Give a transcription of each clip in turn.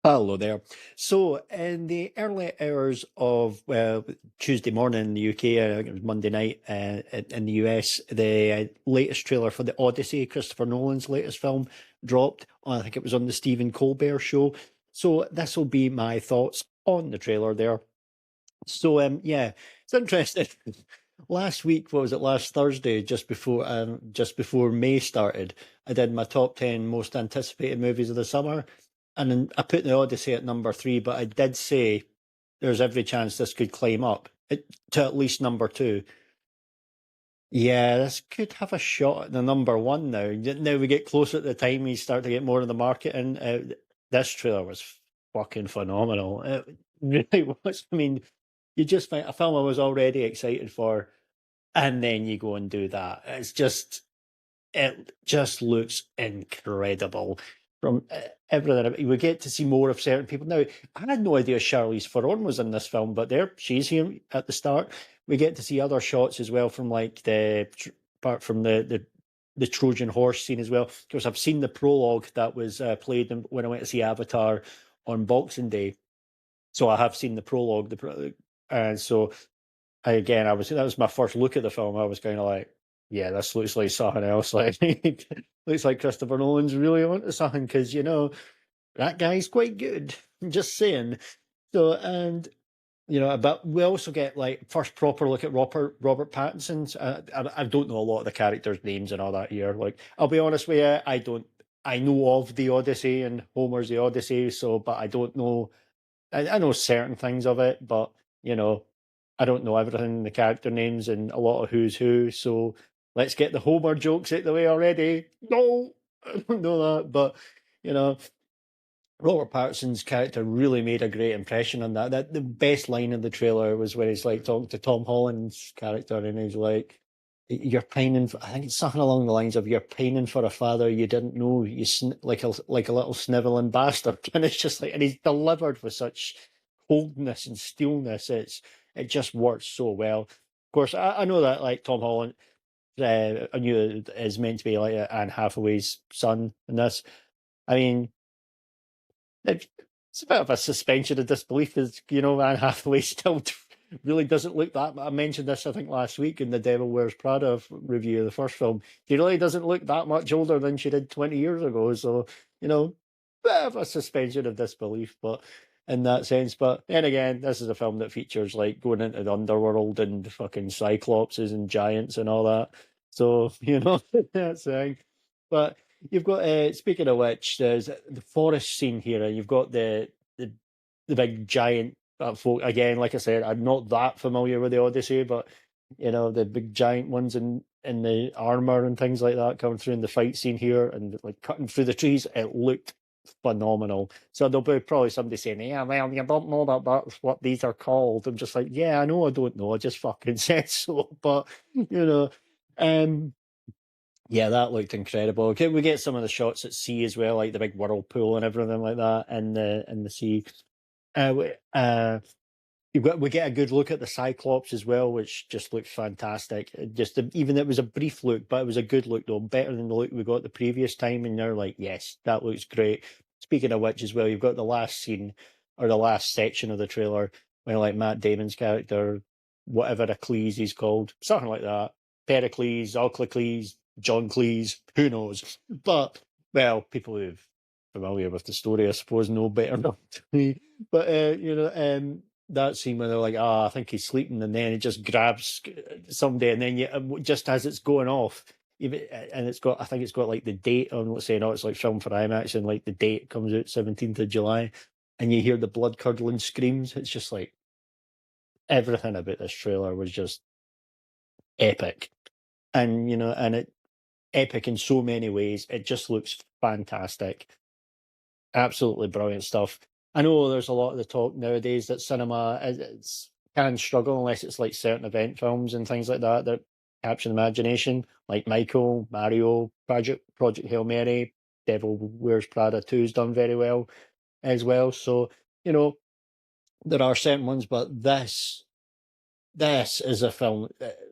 Hello there. So, in the early hours of Tuesday morning in the UK, I think it was Monday night in the US, the latest trailer for the Odyssey, Christopher Nolan's latest film, dropped. I think it was on the Stephen Colbert show. So, this will be my thoughts on the trailer there. So, yeah, it's interesting. Last week, what was it? Last Thursday, just before May started, I did my top 10 most anticipated movies of the summer, and then I put the Odyssey at number three. But I did say there's every chance this could climb up to at least number two. Yeah, this could have a shot at the number one now. Now we get closer to the time we start to get more of the market in. This trailer was fucking phenomenal. It really was. I mean, you just find a film I was already excited for, and then you go and do that. It just looks incredible from everything. We get to see more of certain people. Now, I had no idea Charlize Theron was in this film, but there she's here at the start. We get to see other shots as well from like apart from the Trojan horse scene as well. Of course, I've seen the prologue that was played when I went to see Avatar on Boxing Day, so I have seen the prologue. And so again, that was my first look at the film. I was kind of like, yeah, this looks like something else. Like, looks like Christopher Nolan's really onto something because that guy's quite good. I'm just saying. So, and but we also get like first proper look at Robert Pattinson's. I don't know a lot of the characters' names and all that here. Like, I'll be honest with you, I don't. I know of the Odyssey and Homer's The Odyssey, but I don't know. I know certain things of it, but you know, I don't know everything, the character names, and a lot of who's who. So let's get the Homer jokes out the way already. No, I don't know that, but you know, Robert Pattinson's character really made a great impression on that. That the best line in the trailer was when he's like talking to Tom Holland's character, and he's like, "You're pining." I think it's something along the lines of, "You're pining for a father you didn't know. Like a little sniveling bastard." And it's just like, and he's delivered with such coldness and steelness. It just works so well. Of course, I know that like Tom Holland, I knew it is meant to be like Anne Hathaway's son in this. I mean, it's a bit of a suspension of disbelief, as Anne Hathaway still really doesn't look that. I mentioned this, I think, last week in the Devil Wears Prada review of the first film. She really doesn't look that much older than she did 20 years ago. So, bit of a suspension of disbelief, but in that sense. But then again, this is a film that features like going into the underworld and fucking cyclopses and giants and all that. So, that's the thing. But you've got, speaking of which, there's the forest scene here, and you've got the big giant folk. Again, like I said, I'm not that familiar with the Odyssey, but the big giant ones in the armor and things like that coming through in the fight scene here, and like cutting through the trees. It looked phenomenal. So there'll be probably somebody saying, "Yeah, well, you don't know that that's what these are called." I'm just like, "Yeah, I know, I don't know. I just fucking said so." But you know, um. Yeah, that looked incredible. Okay, we get some of the shots at sea as well, like the big whirlpool and everything like that in the sea. We get a good look at the Cyclops as well, which just looked fantastic. Even it was a brief look, but it was a good look though, better than the look we got the previous time. And they're like, yes, that looks great. Speaking of which, as well, you've got the last scene or the last section of the trailer where like Matt Damon's character, whatever Achilles he's called, something like that, Pericles, Oclocles, John Cleese, who knows? But well, people who are familiar with the story, I suppose, know better than me. But that scene where they're like, "Ah, I think he's sleeping," and then he just grabs somebody, and then just as it's going off, and I think it's got like the date on. Let's say, no, it's like film for IMAX, and like the date comes out 17th of July, and you hear the blood curdling screams. It's just like everything about this trailer was just epic, and and it epic in so many ways. It just looks fantastic. Absolutely brilliant stuff. I know there's a lot of the talk nowadays that cinema can struggle unless it's like certain event films and things like that capture the imagination, like Michael, Mario, Project Hail Mary, Devil Wears Prada 2 has done very well as well. So, you know, there are certain ones, but this is a film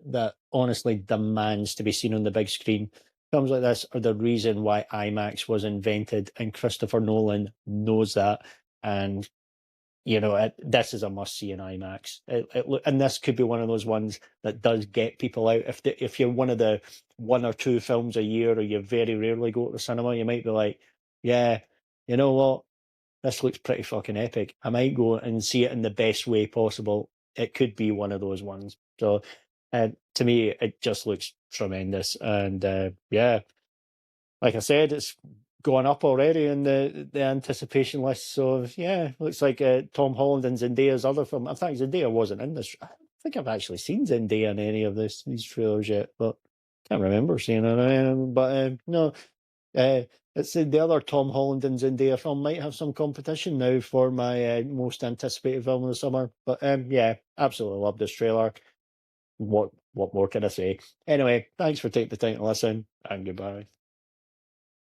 that honestly demands to be seen on the big screen. Films like this are the reason why IMAX was invented, and Christopher Nolan knows that. and this is a must see in IMAX. And this could be one of those ones that does get people out. If you're one of the one or two films a year, or you very rarely go to the cinema, you might be like, yeah, you know what, this looks pretty fucking epic. I might go and see it in the best way possible. It could be one of those ones. So, to me, it just looks tremendous, and yeah, like I said, it's gone up already in the anticipation list. So yeah, looks like Tom Holland and Zendaya's other film. In fact, Zendaya wasn't in this. I don't think I've actually seen Zendaya in any of these trailers yet, but can't remember seeing her. But no, uh, it's the other Tom Holland and Zendaya film might have some competition now for my most anticipated film of the summer. But yeah, absolutely love this trailer. What more can I say? Anyway, thanks for taking the time to listen, and goodbye.